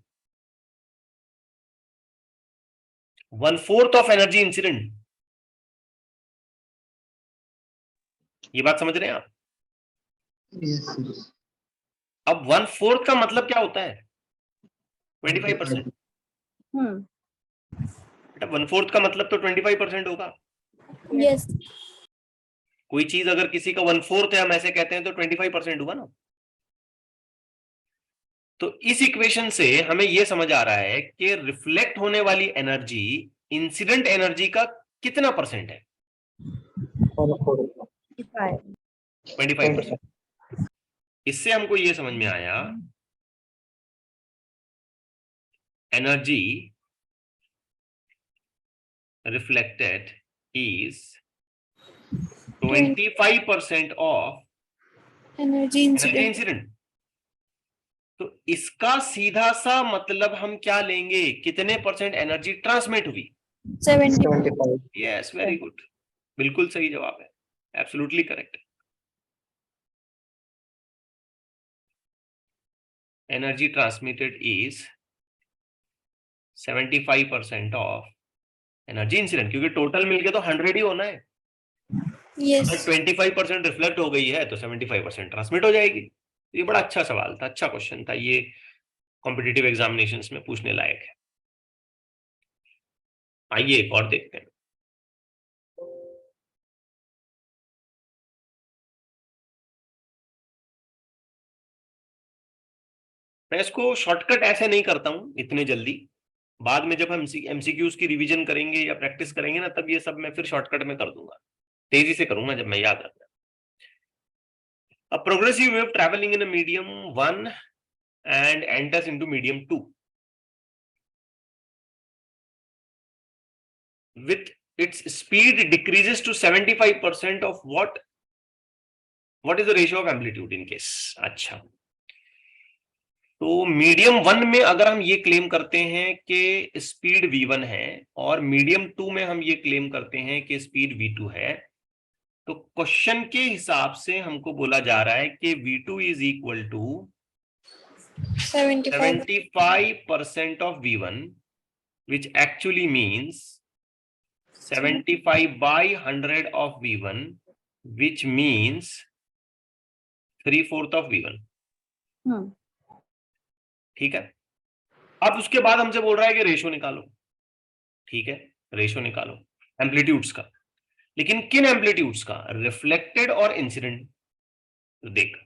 1/4 of energy incident. ये बात समझ रहे हैं आप? yes. अब 1/4 का मतलब क्या होता है? 25%। बेटा 1/4 का मतलब तो 25% होगा। यस। कोई चीज अगर किसी का 1/4 है, हम ऐसे कहते हैं, तो 25% हुआ ना। तो इस इक्वेशन से हमें यह समझ आ रहा है कि रिफ्लेक्ट होने वाली एनर्जी इंसिडेंट एनर्जी का कितना परसेंट है? 25%। इससे हमको यह समझ में आया energy reflected is 25% of energy incident. तो इसका सीधा सा मतलब हम क्या लेंगे? कितने परसेंट एनर्जी ट्रांसमिट हुई? 75। यस, वेरी गुड, बिल्कुल सही जवाब है, absolutely correct. Energy transmitted is 75% of energy incident, क्योंकि टोटल मिलके तो 100 ही होना है। यस। अगर 25% रिफ्लेक्ट हो गई है तो 75% ट्रांसमिट हो जाएगी। ये बड़ा अच्छा सवाल था, अच्छा क्वेश्चन था, ये कॉम्पिटिटिव एग्जामिनेशंस में पूछने लायक है। आइए एक और देखते हैं। मैं इसको शॉर्टकट ऐसे नहीं करता हूं इतने जल्दी, बाद में जब हम एमसीक्यूज की रिवीजन करेंगे या प्रैक्टिस करेंगे ना, तब ये सब मैं फिर शॉर्टकट में कर दूंगा, तेजी से करूंगा जब मैं याद रखना। A progressive wave traveling in a medium 1 and enters into medium 2 with its speed decreases to 75% of what is the ratio of amplitude in case? अच्छा, तो मीडियम 1 में अगर हम ये क्लेम करते हैं कि स्पीड v1 है और मीडियम 2 में हम ये क्लेम करते हैं कि स्पीड v2 है, तो क्वेश्चन के हिसाब से हमको बोला जा रहा है कि v2 is equal to 75% of v1, which actually means 75 by 100 of v1, which means 3/4 of v1। ठीक है, अब उसके बाद हमसे बोल रहा है कि रेशो निकालो। ठीक है, रेशो निकालो एम्पलीट्यूड्स का, लेकिन किन एम्पलीट्यूड्स का? रिफ्लेक्टेड और इंसिडेंट। तो देख,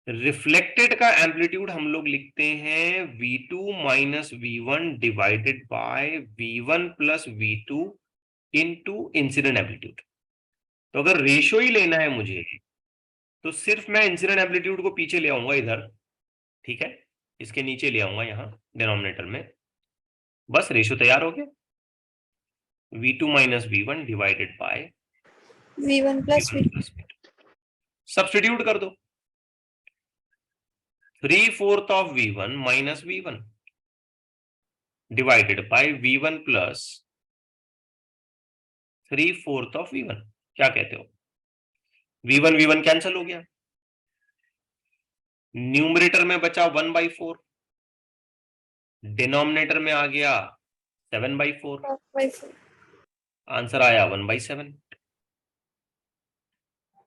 रिफ्लेक्टेड का एम्पलीट्यूड हम लोग लिखते हैं v2 minus v1 divided by v1 plus v2 into incident amplitude. तो अगर रेशो ही लेना है मुझे, तो सिर्फ मैं इंसिडेंट एम्पलीट्यूड को पीछे ले आऊंगा इधर, ठीक है, इसके नीचे ले आऊंगा यहां डिनोमिनेटर में, बस रेशो तैयार हो गया। v2 minus v1 divided by v1 plus v2। Substitute कर दो, 3/4 of v1 minus v1 divided by v1 plus 3/4 of v1। क्या कहते हो? v1 कैंसिल हो गया, न्यूमरेटर में बचा 1/4, डिनोमिनेटर में आ गया 7/4, आंसर आया 1/7।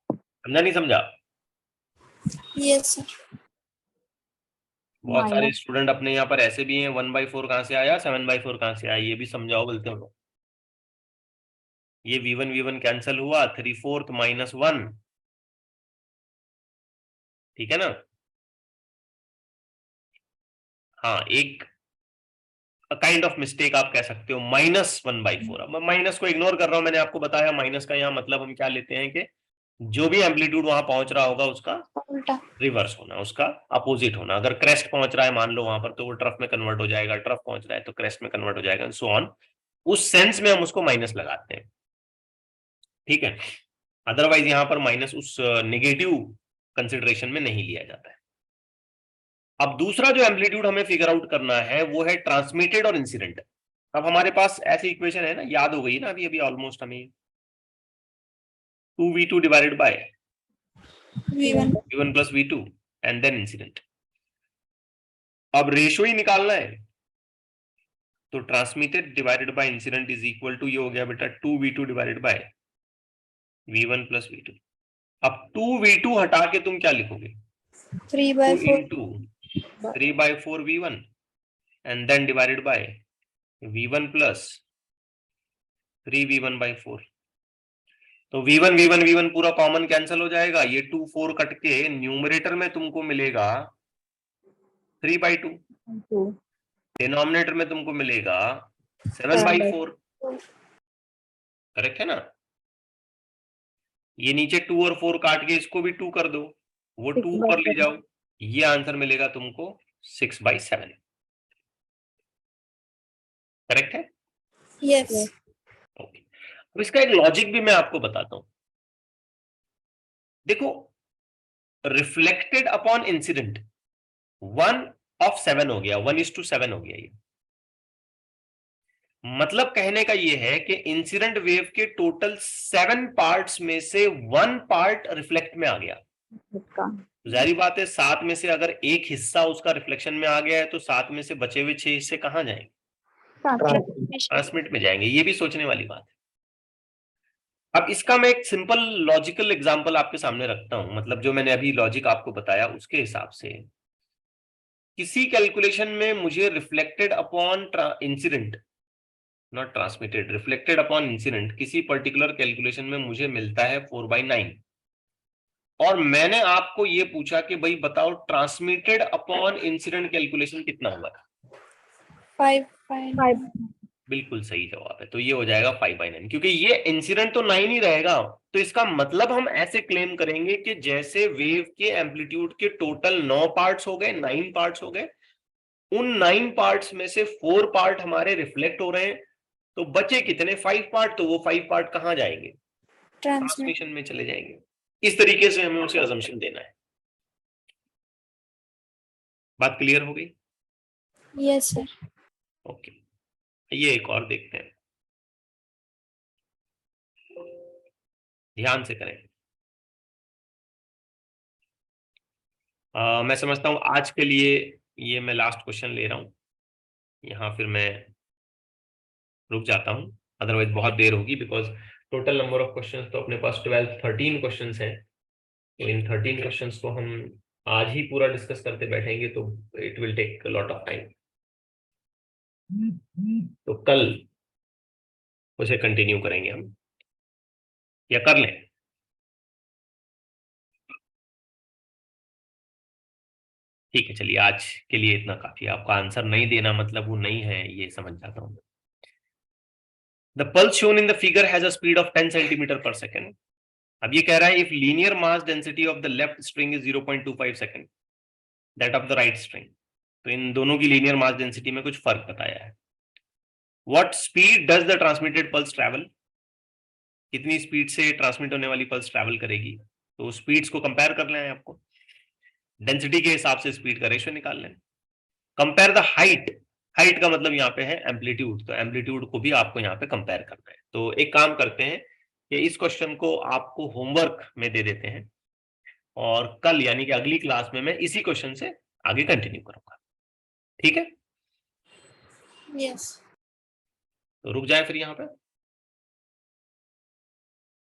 समझा नहीं समझा? Yes sir. बहुत सारे स्टूडेंट अपने यहाँ पर ऐसे भी हैं, 1/4 कहाँ से आया, 7/4 कहाँ से आया, ये भी समझाओ बोलते हो लोग। ये v1 कैंसिल हुआ, 3/4 -1, ठीक है ना। हाँ, एक काइंड ऑफ मिस्टेक आप कह सकते हो, -1/4। अब मैं माइनस को इग्नोर कर रहा हूं, मैंने आपको बताया माइनस का यहाँ मतलब हम क्या लेते हैं कि जो भी एम्पलीट्यूड वहां पहुंच रहा होगा उसका उल्टा रिवर्स होना, उसका अपोजिट होना। अगर क्रेस्ट पहुंच रहा है मान लो वहां पर, तो वो ट्रफ में कन्वर्ट हो जाएगा, ट्रफ पहुंच रहा है तो क्रेस्ट में कन्वर्ट हो जाएगा, सो ऑन। उस सेंस में हम उसको माइनस लगाते हैं, ठीक है। अदरवाइज यहां पर माइनस उस नेगेटिव कंसिडरेशन में नहीं लिया जाता है। अब दूसरा जो एम्पलीट्यूड हमें फिगर आउट करना है वो है ट्रांसमिटेड और इंसिडेंट। अब हमारे पास ऐसी इक्वेशन है ना, याद हो गई ना अभी अभी ऑलमोस्ट हमें, 2v2 divided by V1 v1 plus v2 and then incident. अब रेशियो ही निकालना है, तो transmitted divided by incident is equal to, ये हो गया बेटा 2v2 divided by v1 plus v2। अब 2v2 हटा के तुम क्या लिखोगे, 2 3/4 into 3/4 v1 and then divided by v1 plus 3v1/4। तो v1 पूरा कॉमन कैंसिल हो जाएगा, ये 2 4 कट के न्यूमरेटर में तुमको मिलेगा 3/2, डिनोमिनेटर में तुमको मिलेगा 7/4। करेक्ट है ना। ये नीचे 2 और 4 काट के इसको भी 2 कर दो, वो 2 ऊपर ले जाओ, ये आंसर मिलेगा तुमको 6/7। करेक्ट है। yes ओके, अब इसका एक लॉजिक भी मैं आपको बताता हूं। देखो, रिफ्लेक्टेड अपॉन इंसिडेंट 1/7 हो गया, 1:7 हो गया। ये मतलब कहने का ये है कि इंसिडेंट वेव के टोटल 7 पार्ट्स में से 1 पार्ट रिफ्लेक्ट में आ गया। जाहिर बात है 7 में से अगर एक हिस्सा उसका रिफ्लेक्शन में आ गया है तो 7 में से बचे हुए 6 हिस्से कहां जाएंगे, ट्रांसमिट में जाएंगे। ये भी सोचने वाली बात है। अब इसका मैं एक सिंपल लॉजिकल एग्जांपल आपके सामने रखता हूं, मतलब जो मैंने अभी लॉजिक आपको बताया उसके हिसाब से किसी कैलकुलेशन में मुझे reflected upon incident, not transmitted, reflected upon incident किसी पर्टिकुलर कैलकुलेशन में मुझे मिलता है 4/9, और मैंने आपको ये पूछा कि भाई बताओ ट्रांसमिटेड अपॉन इंसिडेंट कैलकुलेशन कितना हुआ था। 5/9 बिल्कुल सही जवाब है, तो ये हो जाएगा 5/9, क्योंकि ये इंसिडेंट तो 9 ही रहेगा। तो इसका मतलब हम ऐसे क्लेम करेंगे कि जैसे वेव के एम्पलीट्यूड के टोटल 9 पार्ट्स हो गए, 9 पार्ट्स हो गए, उन 9 पार्ट्स में से 4 पार्ट हमारे रिफ्लेक्ट हो रहे हैं, तो बचे कितने, 5 पार्ट, तो वो 5 पार्ट कहां जाएंगे, ट्रांसमिशन में चले जाएंगे। इस तरीके से हमें उसे अजम्पशन देना है। बात क्लियर हो गई। yes sir ओके, ये एक और देखते हैं, ध्यान से करें। मैं समझता हूं आज के लिए ये मैं लास्ट क्वेश्चन ले रहा हूं, यहां फिर मैं रुक जाता हूं, अदरवाइज बहुत देर होगी, because total number of questions तो अपने पास 13 क्वेश्चंस हैं। तो इन 13 क्वेश्चंस को हम आज ही पूरा डिस्कस करते बैठेंगे तो it will take lot of time, तो कल उसे कंटिन्यू करेंगे हम, या कर लें। ठीक है, चलिए आज के लिए इतना काफी है। आपका आंसर नहीं देना मतलब वो नहीं है, ये समझ जाता हूं। The pulse shown in the figure has a speed of 10 centimetre पर सेकेंड। अब ये कह रहा है if linear mass density of the left string is 0.25 second that of the right string. तो इन दोनों की लीनियर मास डेंसिटी में कुछ फर्क बताया है। What speed does the transmitted pulse travel, कितनी स्पीड से ट्रांसमिट होने वाली पल्स ट्रैवल करेगी। तो स्पीड्स को कंपेयर करना है आपको, डेंसिटी के हिसाब से स्पीड का रेशियो निकालना है। कंपेयर द हाइट, हाइट का मतलब यहाँ पे है एम्पलीट्यूड, तो एम्पलीट्यूड को भी आपको यहाँ पे कंपेयर करना है। तो एक काम करते हैं कि इस क्वेश्चन को आपको होमवर्क में दे देते हैं, और कल यानी कि अगली क्लास में मैं इसी क्वेश्चन से आगे कंटिन्यू करूंगा, ठीक है। yes तो रुक जाए फिर यहाँ पे।